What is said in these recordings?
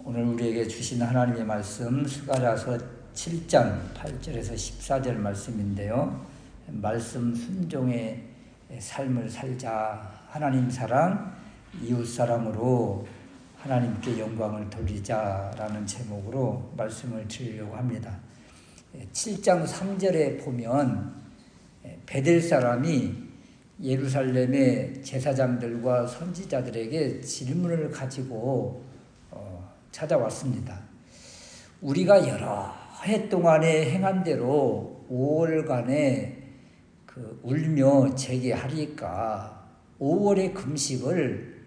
오늘 우리에게 주신 하나님의 말씀 스가랴서 7장 8절에서 14절 말씀인데요. 말씀 순종의 삶을 살자, 하나님 사랑, 이웃 사랑으로 하나님께 영광을 돌리자라는 제목으로 말씀을 드리려고 합니다. 7장 3절에 보면 베델 사람이 예루살렘의 제사장들과 선지자들에게 질문을 가지고 찾아왔습니다. 우리가 여러 해 동안에 행한 대로 5월간에 울며 재개하리까 5월의 금식을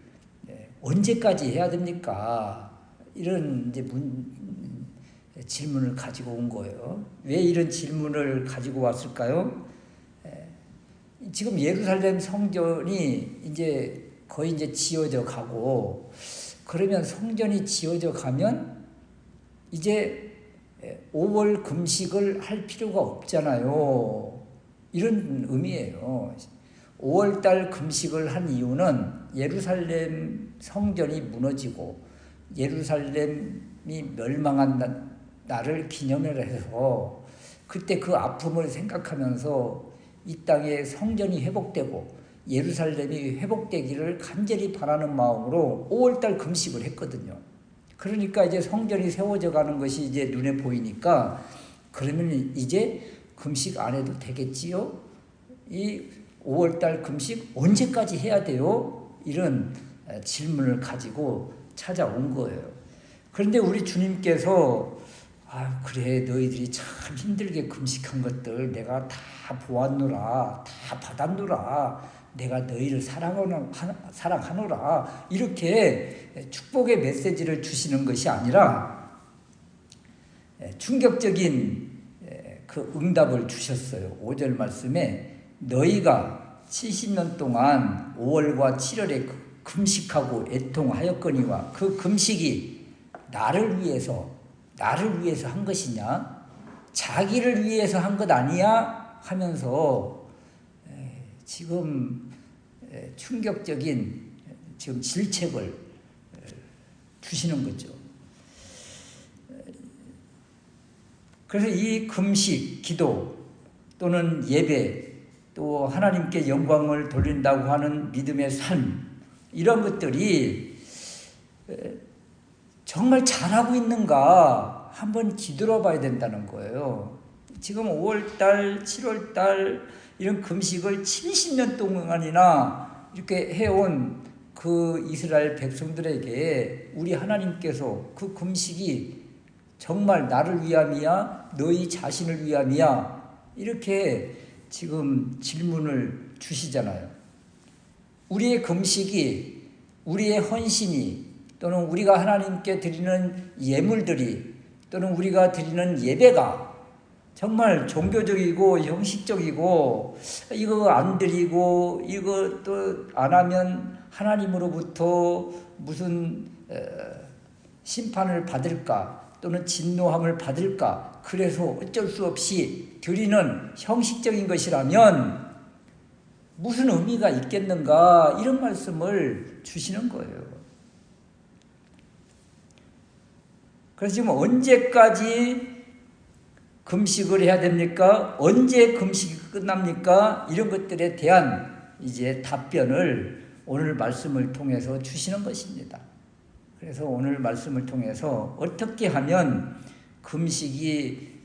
언제까지 해야 됩니까? 이런 이제 질문을 가지고 온 거예요. 왜 이런 질문을 가지고 왔을까요? 지금 예루살렘 성전이 이제 거의 이제 지어져 가고, 그러면 성전이 지어져 가면 이제 5월 금식을 할 필요가 없잖아요. 이런 의미예요. 5월달 금식을 한 이유는 예루살렘 성전이 무너지고 예루살렘이 멸망한 날을 기념을 해서 그때 그 아픔을 생각하면서 이 땅에 성전이 회복되고 예루살렘이 회복되기를 간절히 바라는 마음으로 5월달 금식을 했거든요. 그러니까 이제 성전이 세워져 가는 것이 이제 눈에 보이니까, 그러면 이제 금식 안 해도 되겠지요? 이 5월달 금식 언제까지 해야 돼요? 이런 질문을 가지고 찾아온 거예요. 그런데 우리 주님께서 그래, 너희들이 참 힘들게 금식한 것들 내가 다 보았노라, 다 받았노라, 내가 너희를 사랑하노라, 이렇게 축복의 메시지를 주시는 것이 아니라 충격적인 그 응답을 주셨어요. 5절 말씀에 너희가 70년 동안 5월과 7월에 금식하고 애통하였거니와 그 금식이 나를 위해서 한 것이냐, 자기를 위해서 한 것 아니야 하면서 지금 충격적인 지금 질책을 주시는 거죠. 그래서 이 금식, 기도 또는 예배, 또 하나님께 영광을 돌린다고 하는 믿음의 삶, 이런 것들이 정말 잘하고 있는가 한번 뒤돌아 봐야 된다는 거예요. 지금 5월달, 7월달 이런 금식을 70년 동안이나 이렇게 해온 그 이스라엘 백성들에게 우리 하나님께서 그 금식이 정말 나를 위함이야? 너희 자신을 위함이야? 이렇게 지금 질문을 주시잖아요. 우리의 금식이, 우리의 헌신이, 또는 우리가 하나님께 드리는 예물들이, 또는 우리가 드리는 예배가 정말 종교적이고 형식적이고, 이거 안 드리고 이거 또 안 하면 하나님으로부터 무슨 심판을 받을까, 또는 진노함을 받을까, 그래서 어쩔 수 없이 드리는 형식적인 것이라면 무슨 의미가 있겠는가, 이런 말씀을 주시는 거예요. 그래서 지금 언제까지 금식을 해야 됩니까? 언제 금식이 끝납니까? 이런 것들에 대한 이제 답변을 오늘 말씀을 통해서 주시는 것입니다. 그래서 오늘 말씀을 통해서 어떻게 하면 금식이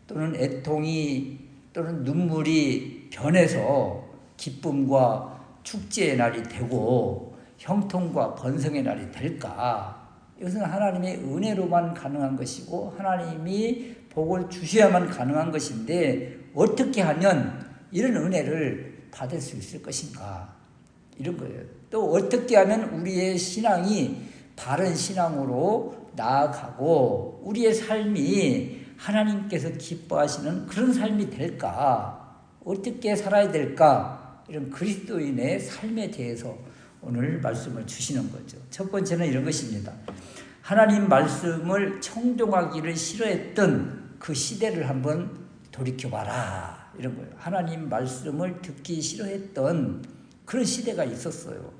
또는 애통이 또는 눈물이 변해서 기쁨과 축제의 날이 되고 형통과 번성의 날이 될까? 이것은 하나님의 은혜로만 가능한 것이고 하나님이 복을 주셔야만 가능한 것인데, 어떻게 하면 이런 은혜를 받을 수 있을 것인가, 이런 거예요. 또 어떻게 하면 우리의 신앙이 바른 신앙으로 나아가고 우리의 삶이 하나님께서 기뻐하시는 그런 삶이 될까, 어떻게 살아야 될까, 이런 그리스도인의 삶에 대해서 오늘 말씀을 주시는 거죠. 첫 번째는 이런 것입니다. 하나님 말씀을 청종하기를 싫어했던 그 시대를 한번 돌이켜봐라, 이런 거예요. 하나님 말씀을 듣기 싫어했던 그런 시대가 있었어요.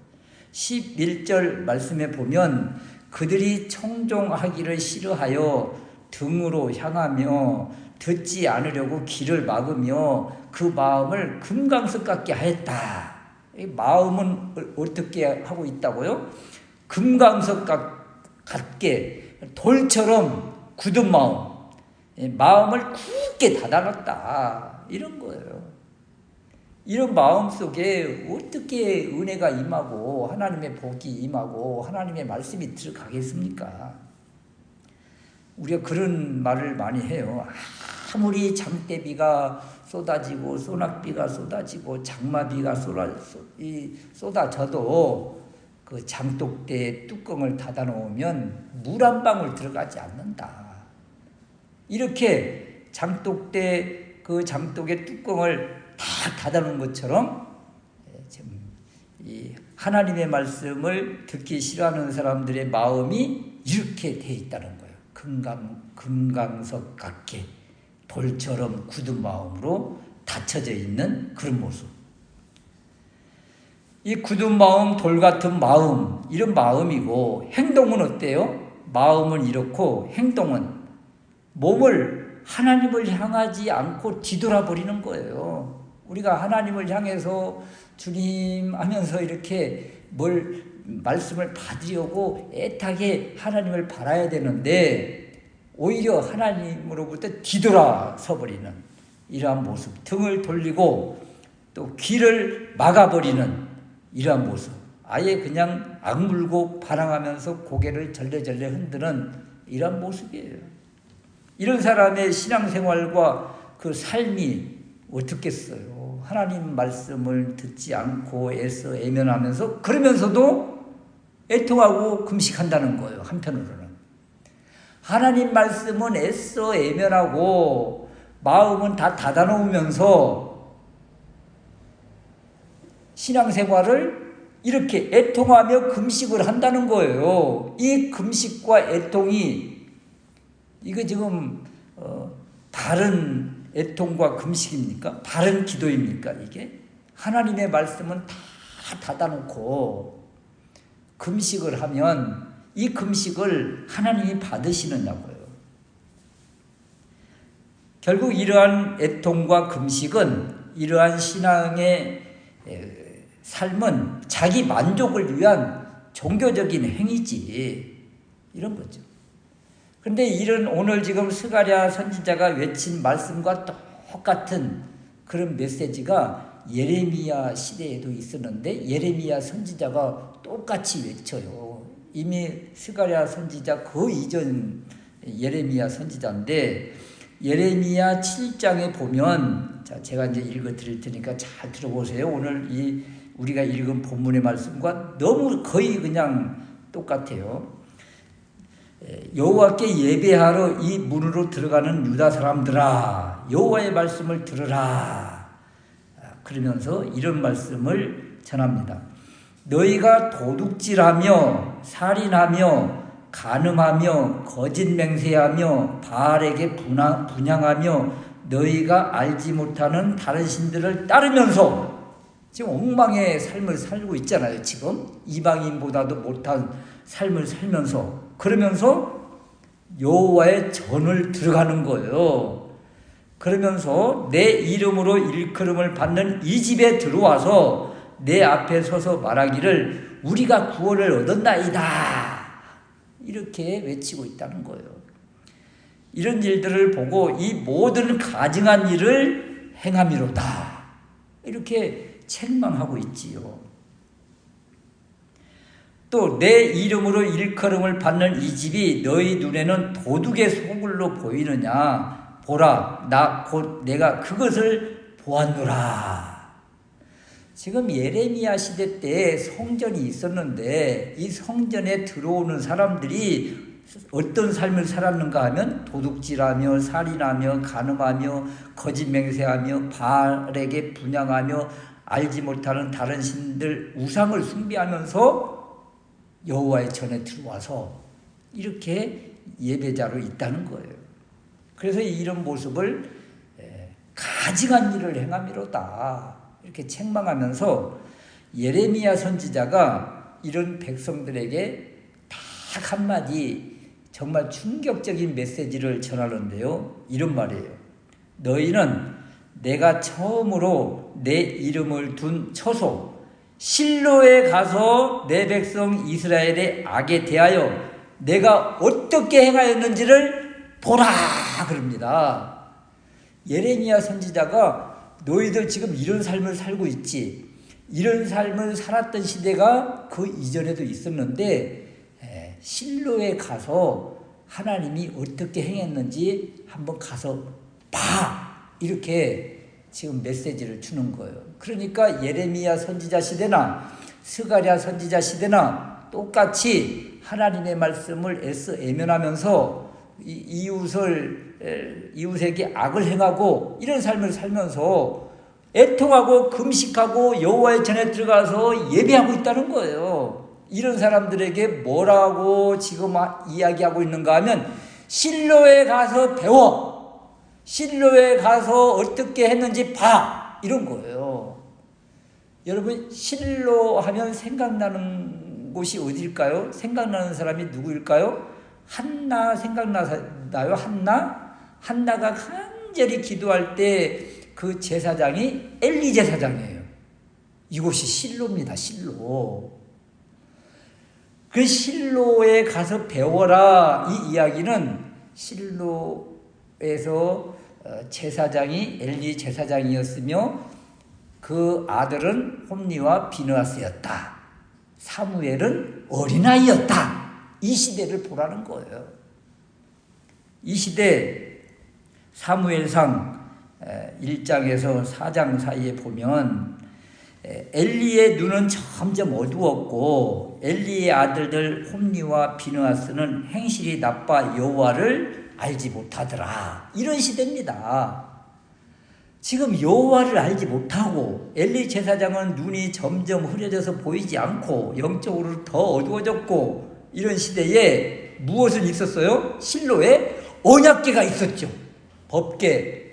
11절 말씀에 보면 그들이 청종하기를 싫어하여 등으로 향하며 듣지 않으려고 귀를 막으며 그 마음을 금강석 같게 하였다. 이 마음은 어떻게 하고 있다고요? 금강석 같게 돌처럼 굳은 마음을 굳게 닫아놨다. 이런 거예요. 이런 마음 속에 어떻게 은혜가 임하고 하나님의 복이 임하고 하나님의 말씀이 들어가겠습니까? 우리가 그런 말을 많이 해요. 아무리 장대비가 쏟아지고 소낙비가 쏟아지고 장마비가 쏟아져도 그 장독대에 뚜껑을 닫아 놓으면 물 한 방울 들어가지 않는다. 이렇게 그 장독의 뚜껑을 다 닫아 놓은 것처럼 지금 이 하나님의 말씀을 듣기 싫어하는 사람들의 마음이 이렇게 돼 있다는 거예요. 금강석 같게 돌처럼 굳은 마음으로 닫혀져 있는 그런 모습. 이 굳은 마음, 돌 같은 마음, 이런 마음이고, 행동은 어때요? 마음은 이렇고 행동은 몸을 하나님을 향하지 않고 뒤돌아버리는 거예요. 우리가 하나님을 향해서 주님 하면서 이렇게 말씀을 받으려고 애타게 하나님을 바라야 되는데 오히려 하나님으로부터 뒤돌아서 버리는 이러한 모습, 등을 돌리고 또 귀를 막아버리는 이러한 모습, 아예 그냥 악물고 반항하면서 고개를 절레절레 흔드는 이러한 모습이에요. 이런 사람의 신앙생활과 그 삶이 어떻겠어요? 하나님 말씀을 듣지 않고 애써 애면하면서 그러면서도 애통하고 금식한다는 거예요. 한편으로는 하나님 말씀은 애써 애면하고 마음은 다 닫아놓으면서 신앙생활을 이렇게 애통하며 금식을 한다는 거예요. 이 금식과 애통이 이거 지금 다른 애통과 금식입니까? 다른 기도입니까? 이게 하나님의 말씀은 다 닫아놓고 금식을 하면 이 금식을 하나님이 받으시느냐고요. 결국 이러한 애통과 금식은, 이러한 신앙의 삶은 자기 만족을 위한 종교적인 행위지, 이런 거죠. 그런데 이런 오늘 지금 스가랴 선지자가 외친 말씀과 똑같은 그런 메시지가 예레미야 시대에도 있었는데 예레미야 선지자가 똑같이 외쳐요. 이미 스가랴 선지자 그 이전 예레미야 선지자인데 예레미야 7장에 보면, 자, 제가 이제 읽어 드릴 테니까 잘 들어보세요. 오늘 우리가 읽은 본문의 말씀과 너무 거의 그냥 똑같아요. 여호와께 예배하러 이 문으로 들어가는 유다 사람들아, 여호와의 말씀을 들으라. 그러면서 이런 말씀을 전합니다. 너희가 도둑질하며 살인하며 간음하며 거짓 맹세하며 바알에게 분향하며 너희가 알지 못하는 다른 신들을 따르면서 지금 엉망의 삶을 살고 있잖아요. 지금 이방인보다도 못한 삶을 살면서, 그러면서 여호와의 전을 들어가는 거예요. 그러면서 내 이름으로 일컬음을 받는 이 집에 들어와서 내 앞에 서서 말하기를 우리가 구원을 얻었나이다, 이렇게 외치고 있다는 거예요. 이런 일들을 보고 이 모든 가증한 일을 행함이로다, 이렇게 책망하고 있지요. 또 내 이름으로 일컬음을 받는 이 집이 너희 눈에는 도둑의 소굴로 보이느냐? 보라, 내가 그것을 보았노라. 지금 예레미야 시대 때 성전이 있었는데 이 성전에 들어오는 사람들이 어떤 삶을 살았는가 하면 도둑질하며 살인하며 간음하며 거짓 맹세하며 바알에게 분향하며 알지 못하는 다른 신들 우상을 숭배하면서 여호와의 전에 들어와서 이렇게 예배자로 있다는 거예요. 그래서 이런 모습을 가증한 일을 행함이로다, 이렇게 책망하면서 예레미야 선지자가 이런 백성들에게 다 딱 한마디 정말 충격적인 메시지를 전하는데요. 이런 말이에요. 너희는 내가 처음으로 내 이름을 둔 처소 실로에 가서 내 백성 이스라엘의 악에 대하여 내가 어떻게 행하였는지를 보라 그럽니다. 예레미야 선지자가 너희들 지금 이런 삶을 살고 있지. 이런 삶을 살았던 시대가 그 이전에도 있었는데 실로에 가서 하나님이 어떻게 행했는지 한번 가서 봐. 이렇게 지금 메시지를 주는 거예요. 그러니까 예레미야 선지자 시대나 스가랴 선지자 시대나 똑같이 하나님의 말씀을 애써 애면하면서 이웃에게 악을 행하고 이런 삶을 살면서 애통하고 금식하고 여호와의 전에 들어가서 예배하고 있다는 거예요. 이런 사람들에게 뭐라고 지금 이야기하고 있는가 하면 실로에 가서 배워. 실로에 가서 어떻게 했는지 봐. 이런 거예요. 여러분 실로 하면 생각나는 곳이 어디일까요? 생각나는 사람이 누구일까요? 한나 생각나요? 한나가 간절히 기도할 때 그 제사장이 엘리 제사장이에요. 이곳이 실로입니다. 실로. 그 실로에 가서 배워라. 이 이야기는 실로에서 제사장이 엘리 제사장이었으며 그 아들은 홈니와 비느하스였다. 사무엘은 어린아이였다. 이 시대를 보라는 거예요. 이 시대 사무엘상 1장에서 4장 사이에 보면 엘리의 눈은 점점 어두웠고 엘리의 아들들 홈니와 비느하스는 행실이 나빠 여호와를 알지 못하더라. 이런 시대입니다. 지금 여호와를 알지 못하고 엘리 제사장은 눈이 점점 흐려져서 보이지 않고 영적으로 더 어두워졌고 이런 시대에 무엇은 있었어요? 실로에 언약궤가 있었죠. 법궤,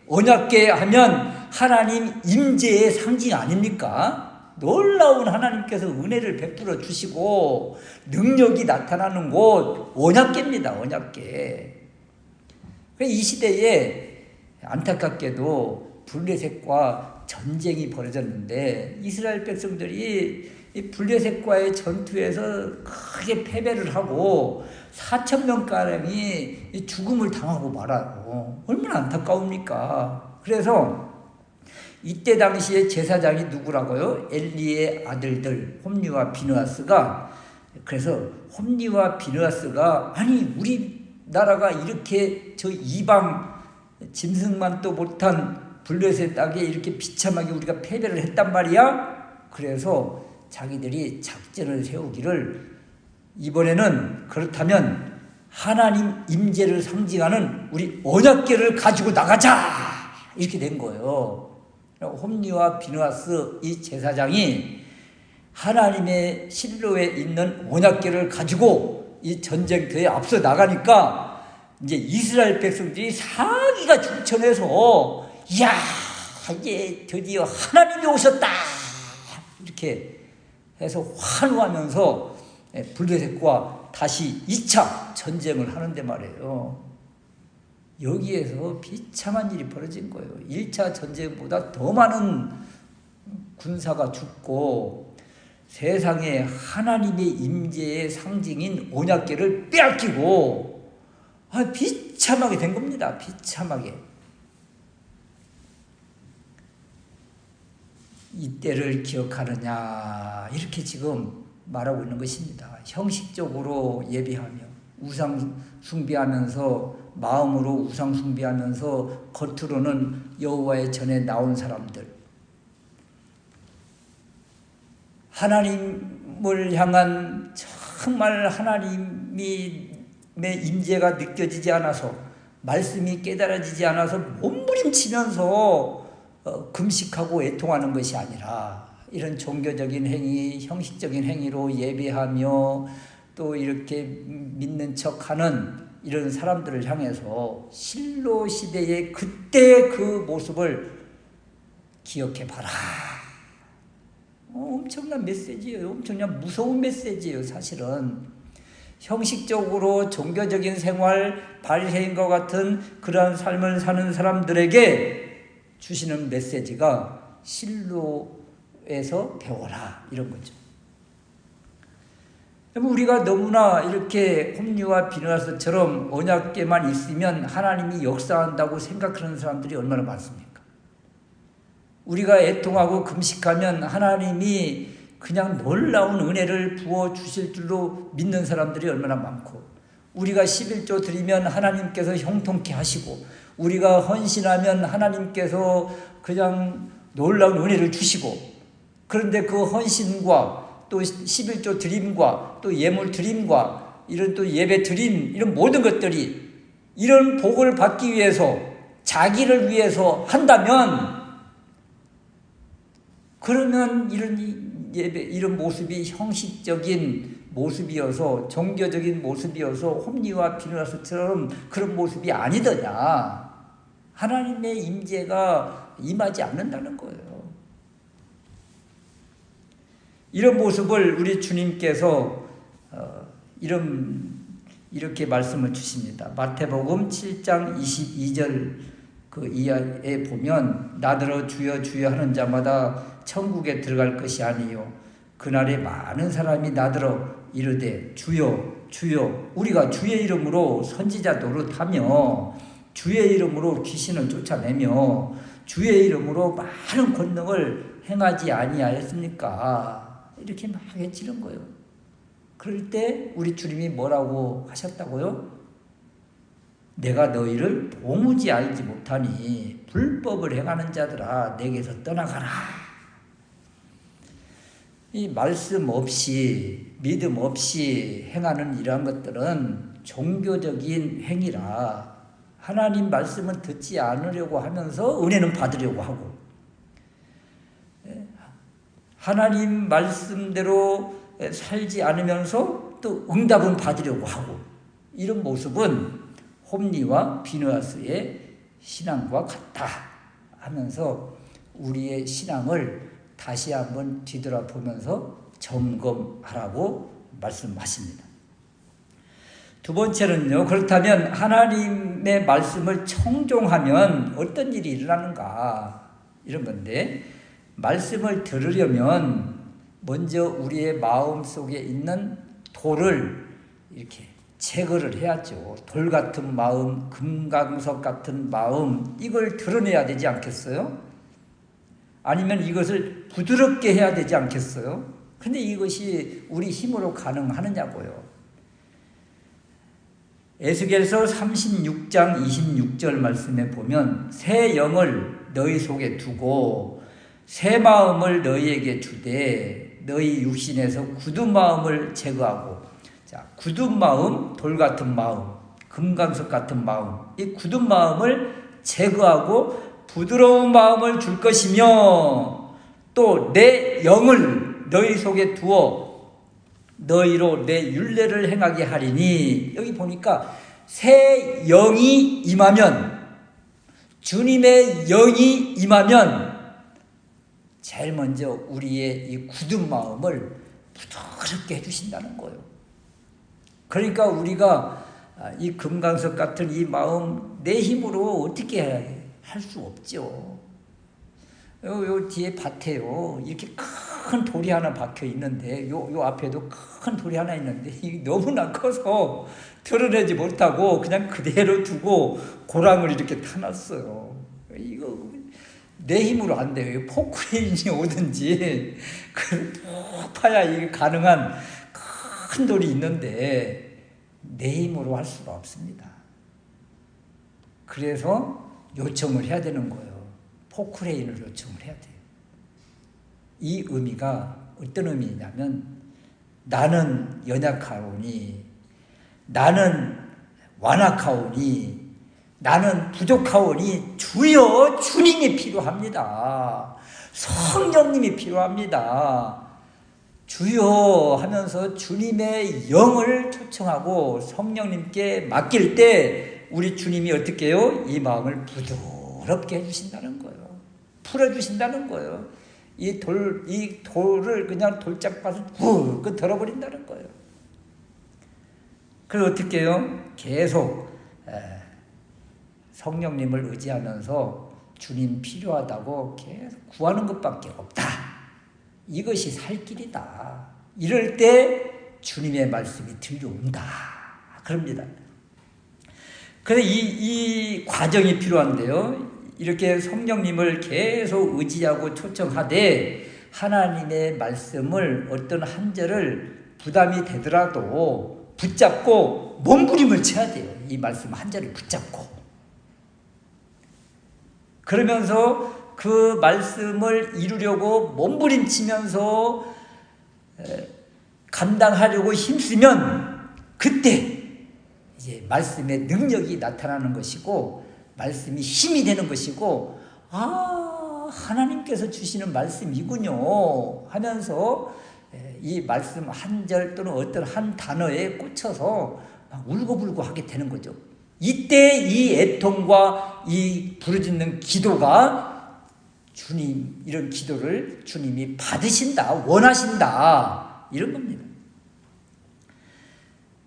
언약궤 하면 하나님 임재의 상징 아닙니까? 놀라운 하나님께서 은혜를 베풀어 주시고 능력이 나타나는 곳 언약궤입니다. 언약궤. 이 시대에 안타깝게도 블레셋과 전쟁이 벌어졌는데 이스라엘 백성들이 이 블레셋과의 전투에서 크게 패배를 하고 4,000명가량이 죽음을 당하고 말아요. 얼마나 안타까웁니까? 그래서 이때 당시에 제사장이 누구라고요? 엘리의 아들들 홈니와 비느하스가. 그래서 홈니와 비느하스가 아니 우리나라가 이렇게 저 이방 짐승만도 못한 블레셋 땅에 이렇게 비참하게 우리가 패배를 했단 말이야. 그래서 자기들이 작전을 세우기를 이번에는 그렇다면 하나님 임재를 상징하는 우리 언약궤를 가지고 나가자 이렇게 된 거예요. 홈니와 비느하스 이 제사장이 하나님의 실로에 있는 언약궤를 가지고 이 전쟁터에 앞서 나가니까 이제 이스라엘 백성들이 사기가 충천해서 이야 이제 드디어 하나님이 오셨다 이렇게 해서 환호하면서 블레셋과 다시 2차 전쟁을 하는데 말이에요. 여기에서 비참한 일이 벌어진 거예요. 1차 전쟁보다 더 많은 군사가 죽고 세상에 하나님의 임재의 상징인 언약궤를 빼앗기고 비참하게 된 겁니다. 비참하게. 이때를 기억하느냐 이렇게 지금 말하고 있는 것입니다. 형식적으로 예배하며 우상 숭배하면서 마음으로 우상 숭배하면서 겉으로는 여호와의 전에 나온 사람들, 하나님을 향한 정말 하나님의 임재가 느껴지지 않아서 말씀이 깨달아지지 않아서 몸부림치면서 금식하고 애통하는 것이 아니라 이런 종교적인 행위, 형식적인 행위로 예배하며 또 이렇게 믿는 척하는 이런 사람들을 향해서 실로 시대의 그때 그 모습을 기억해봐라. 엄청난 메시지예요. 엄청난 무서운 메시지예요. 사실은 형식적으로 종교적인 생활, 바리새인과 같은 그러한 삶을 사는 사람들에게 주시는 메시지가 실로에서 배워라 이런 거죠. 우리가 너무나 이렇게 홈리와 비느하스처럼 언약궤만 있으면 하나님이 역사한다고 생각하는 사람들이 얼마나 많습니까? 우리가 애통하고 금식하면 하나님이 그냥 놀라운 은혜를 부어주실 줄로 믿는 사람들이 얼마나 많고, 우리가 11조 드리면 하나님께서 형통케 하시고, 우리가 헌신하면 하나님께서 그냥 놀라운 은혜를 주시고, 그런데 그 헌신과 또 11조 드림과 또 예물 드림과 이런 또 예배 드림, 이런 모든 것들이 이런 복을 받기 위해서, 자기를 위해서 한다면, 그러면 이런 예배, 이런 모습이 형식적인 모습이어서, 종교적인 모습이어서 홈리와 비느하스처럼 그런 모습이 아니더냐. 하나님의 임재가 임하지 않는다는 거예요. 이런 모습을 우리 주님께서 이렇게 말씀을 주십니다. 마태복음 7장 22절 그 이하에 보면, 나더러 주여 주여 하는 자마다 천국에 들어갈 것이 아니요 그날에 많은 사람이 나더러 이르되 주여 주여, 우리가 주의 이름으로 선지자 노릇하며 주의 이름으로 귀신을 쫓아내며 주의 이름으로 많은 권능을 행하지 아니하였습니까? 이렇게 막 외치는 거예요. 그럴 때 우리 주님이 뭐라고 하셨다고요? 내가 너희를 도무지 알지 못하니 불법을 행하는 자들아 내게서 떠나가라. 이 말씀 없이, 믿음 없이 행하는 이러한 것들은 종교적인 행위라. 하나님 말씀은 듣지 않으려고 하면서 은혜는 받으려고 하고, 하나님 말씀대로 살지 않으면서 또 응답은 받으려고 하고, 이런 모습은 홈리와 비느하스의 신앙과 같다 하면서 우리의 신앙을 다시 한번 뒤돌아보면서 점검하라고 말씀하십니다. 두 번째는요, 그렇다면 하나님의 말씀을 청종하면 어떤 일이 일어나는가, 이런 건데, 말씀을 들으려면 먼저 우리의 마음 속에 있는 돌을 이렇게 제거를 해야죠. 돌 같은 마음, 금강석 같은 마음, 이걸 드러내야 되지 않겠어요? 아니면 이것을 부드럽게 해야 되지 않겠어요? 근데 이것이 우리 힘으로 가능하느냐고요. 에스겔서 36장 26절 말씀에 보면, 새 영을 너희 속에 두고 새 마음을 너희에게 주되 너희 육신에서 굳은 마음을 제거하고, 자, 굳은 마음, 돌 같은 마음, 금강석 같은 마음, 이 굳은 마음을 제거하고 부드러운 마음을 줄 것이며, 또 내 영을 너희 속에 두어 너희로 내 율례를 행하게 하리니, 여기 보니까 새 영이 임하면, 주님의 영이 임하면 제일 먼저 우리의 이 굳은 마음을 부드럽게 해주신다는 거예요. 그러니까 우리가 이 금강석 같은 이 마음 내 힘으로 어떻게 할 수 없죠. 요 뒤에 밭에요, 이렇게 큰 돌이 하나 박혀 있는데, 요 앞에도 큰 돌이 하나 있는데, 이게 너무나 커서 드러내지 못하고 그냥 그대로 두고 고랑을 이렇게 타놨어요. 이거 내 힘으로 안 돼요. 포크레인이 오든지 푹 파야 이게 가능한 큰 돌이 있는데 내 힘으로 할 수가 없습니다. 그래서 요청을 해야 되는 거예요. 포크레인을 요청을 해야 돼요. 이 의미가 어떤 의미냐면, 나는 연약하오니, 나는 완악하오니, 나는 부족하오니 주여, 주님이 필요합니다. 성령님이 필요합니다. 주여 하면서 주님의 영을 초청하고 성령님께 맡길 때 우리 주님이 어떻게 해요? 이 마음을 부드럽게 해주신다는 거예요. 풀어주신다는 거예요. 이 돌을 그냥 돌짝밭을 훅 들어버린다는 거예요. 그래서 어떻게 해요? 계속 성령님을 의지하면서 주님 필요하다고 계속 구하는 것밖에 없다. 이것이 살 길이다. 이럴 때 주님의 말씀이 들려온다. 그럽니다. 그래서 이 과정이 필요한데요. 이렇게 성령님을 계속 의지하고 초청하되 하나님의 말씀을 어떤 한 절을 부담이 되더라도 붙잡고 몸부림을 쳐야 돼요. 이 말씀 한 절을 붙잡고. 그러면서 그 말씀을 이루려고 몸부림치면서 감당하려고 힘쓰면 그때 이제 말씀의 능력이 나타나는 것이고 말씀이 힘이 되는 것이고 하나님께서 주시는 말씀이군요 하면서 이 말씀 한 절 또는 어떤 한 단어에 꽂혀서 막 울고불고 하게 되는 거죠. 이때 이 애통과 이 부르짖는 기도가 주님, 이런 기도를 주님이 받으신다, 원하신다, 이런 겁니다.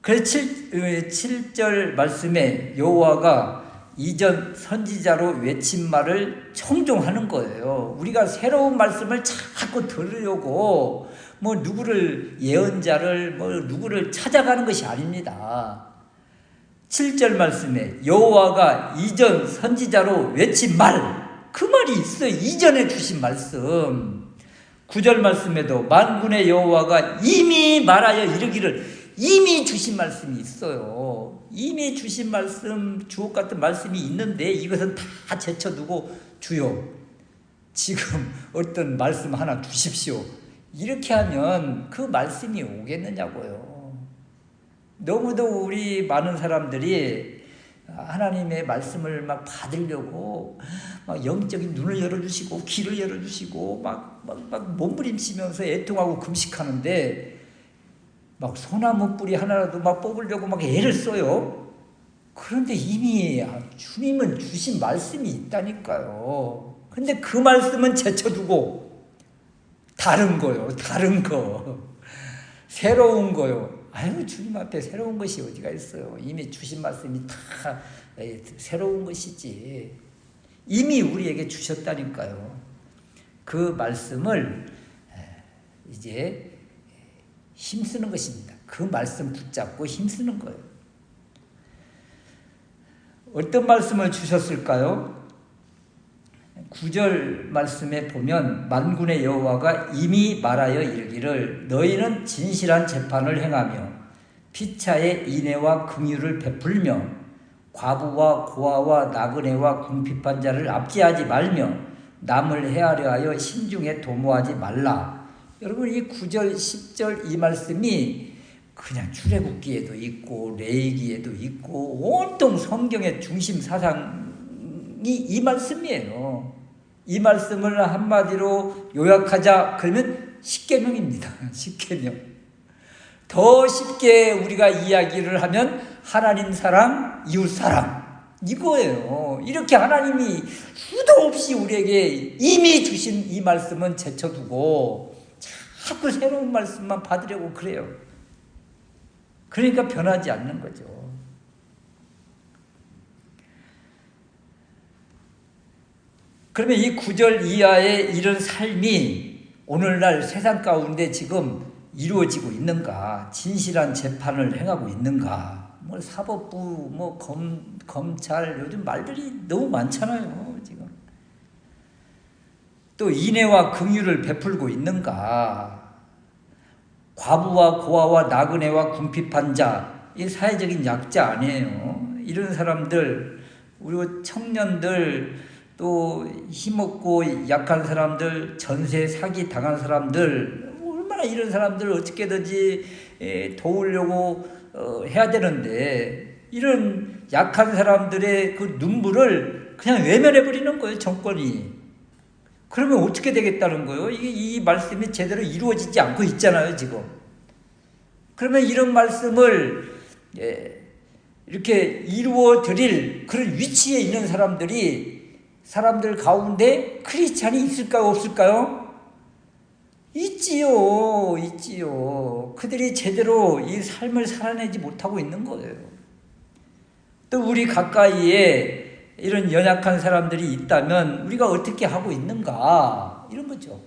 그래서 7절 말씀에 여호와가 이전 선지자로 외친 말을 청종하는 거예요. 우리가 새로운 말씀을 자꾸 들으려고 뭐 누구를 예언자를 뭐 누구를 찾아가는 것이 아닙니다. 7절 말씀에 여호와가 이전 선지자로 외친 말, 그 말이 있어요. 이전에 주신 말씀. 9절 말씀에도 만군의 여호와가 이미 말하여 이르기를, 이미 주신 말씀이 있어요. 이미 주신 말씀, 주옥 같은 말씀이 있는데 이것은 다 제쳐두고 주여 지금 어떤 말씀 하나 주십시오. 이렇게 하면 그 말씀이 오겠느냐고요. 너무도 우리 많은 사람들이 하나님의 말씀을 막 받으려고 막 영적인 눈을 열어주시고 귀를 열어주시고 막 몸부림치면서 애통하고 금식하는데 막 소나무 뿌리 하나라도 막 뽑으려고 막 애를 써요. 그런데 이미 주님은 주신 말씀이 있다니까요. 근데 그 말씀은 제쳐두고 다른 거요. 다른 거. 새로운 거요. 아유, 주님 앞에 새로운 것이 어디가 있어요. 이미 주신 말씀이 다 새로운 것이지. 이미 우리에게 주셨다니까요. 그 말씀을 이제 힘쓰는 것입니다. 그 말씀 붙잡고 힘쓰는 거예요. 어떤 말씀을 주셨을까요? 9절 말씀에 보면 만군의 여호와가 이미 말하여 이르기를 너희는 진실한 재판을 행하며 피차의 인애와 긍휼을 베풀며 과부와 고아와 나그네와 궁핍한 자를 압제하지 말며 남을 해하려 하여 심중에 도모하지 말라. 여러분, 이 9절 10절 이 말씀이 그냥 출애굽기에도 있고 레위기에도 있고 온통 성경의 중심 사상이 이 말씀이에요. 이 말씀을 한마디로 요약하자 그러면 십계명입니다. 십계명. 더 쉽게 우리가 이야기를 하면 하나님 사랑, 이웃 사랑, 이거예요. 이렇게 하나님이 수도 없이 우리에게 이미 주신 이 말씀은 제쳐두고 자꾸 새로운 말씀만 받으려고 그래요. 그러니까 변하지 않는 거죠. 그러면 이 9절 이하의 이런 삶이 오늘날 세상 가운데 지금 이루어지고 있는가? 진실한 재판을 행하고 있는가? 뭐 사법부, 뭐 검찰, 요즘 말들이 너무 많잖아요, 지금. 또 인애와 긍휼을 베풀고 있는가? 과부와 고아와 나그네와 궁핍한 자, 이 사회적인 약자 아니에요. 이런 사람들, 우리 청년들, 또 힘없고 약한 사람들, 전세 사기 당한 사람들, 얼마나 이런 사람들을 어떻게든지 도우려고 해야 되는데 이런 약한 사람들의 그 눈물을 그냥 외면해버리는 거예요, 정권이. 그러면 어떻게 되겠다는 거예요? 이 말씀이 제대로 이루어지지 않고 있잖아요, 지금. 그러면 이런 말씀을 이렇게 이루어 드릴 그런 위치에 있는 사람들 가운데 크리스찬이 있을까요, 없을까요? 있지요, 있지요. 그들이 제대로 이 삶을 살아내지 못하고 있는 거예요. 또 우리 가까이에 이런 연약한 사람들이 있다면 우리가 어떻게 하고 있는가, 이런 거죠.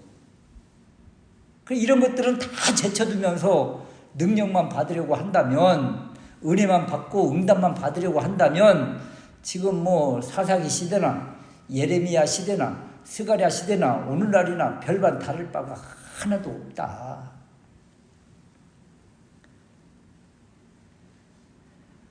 이런 것들은 다 제쳐두면서 능력만 받으려고 한다면, 은혜만 받고 응답만 받으려고 한다면 지금 뭐 사사기 시대나 예레미야 시대나 스가랴 시대나 오늘날이나 별반 다를 바가 하나도 없다.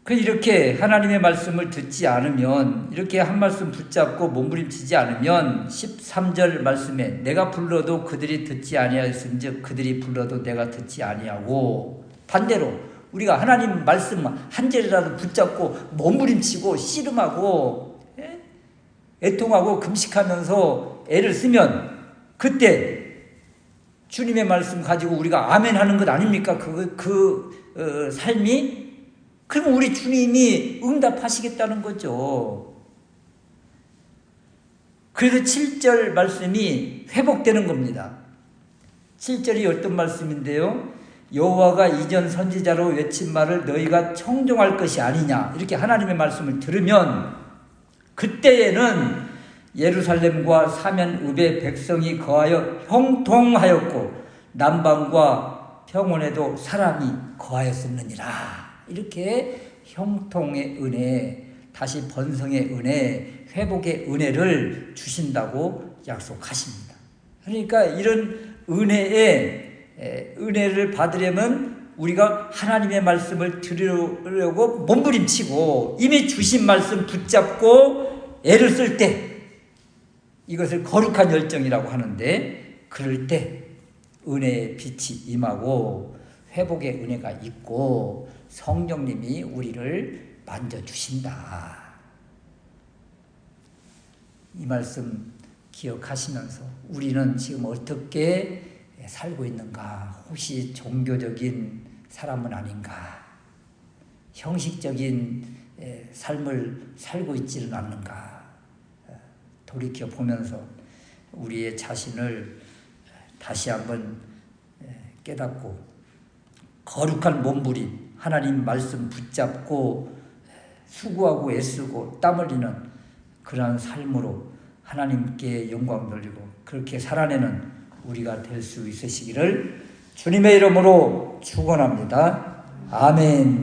이렇게 하나님의 말씀을 듣지 않으면, 이렇게 한 말씀 붙잡고 몸부림치지 않으면 13절 말씀에 내가 불러도 그들이 듣지 아니하였은즉 그들이 불러도 내가 듣지 아니하고, 반대로 우리가 하나님 말씀 한 절이라도 붙잡고 몸부림치고 씨름하고 애통하고 금식하면서 애를 쓰면 그때 주님의 말씀 가지고 우리가 아멘 하는 것 아닙니까? 삶이? 그럼 우리 주님이 응답하시겠다는 거죠. 그래서 7절 말씀이 회복되는 겁니다. 7절이 어떤 말씀인데요? 여호와가 이전 선지자로 외친 말을 너희가 청종할 것이 아니냐, 이렇게 하나님의 말씀을 들으면 그때에는 예루살렘과 사면읍의 백성이 거하여 형통하였고 남방과 평원에도 사람이 거하였었느니라. 이렇게 형통의 은혜, 다시 번성의 은혜, 회복의 은혜를 주신다고 약속하십니다. 그러니까 이런 은혜를 받으려면 우리가 하나님의 말씀을 들으려고 몸부림치고 이미 주신 말씀 붙잡고 애를 쓸 때, 이것을 거룩한 열정이라고 하는데, 그럴 때 은혜의 빛이 임하고 회복의 은혜가 있고 성령님이 우리를 만져주신다. 이 말씀 기억하시면서 우리는 지금 어떻게 살고 있는가? 혹시 종교적인 사람은 아닌가? 형식적인 삶을 살고 있지는 않는가? 돌이켜보면서 우리의 자신을 다시 한번 깨닫고 거룩한 몸부림, 하나님 말씀 붙잡고 수고하고 애쓰고 땀 흘리는 그러한 삶으로 하나님께 영광 돌리고 그렇게 살아내는 우리가 될 수 있으시기를 주님의 이름으로 축원합니다. 아멘.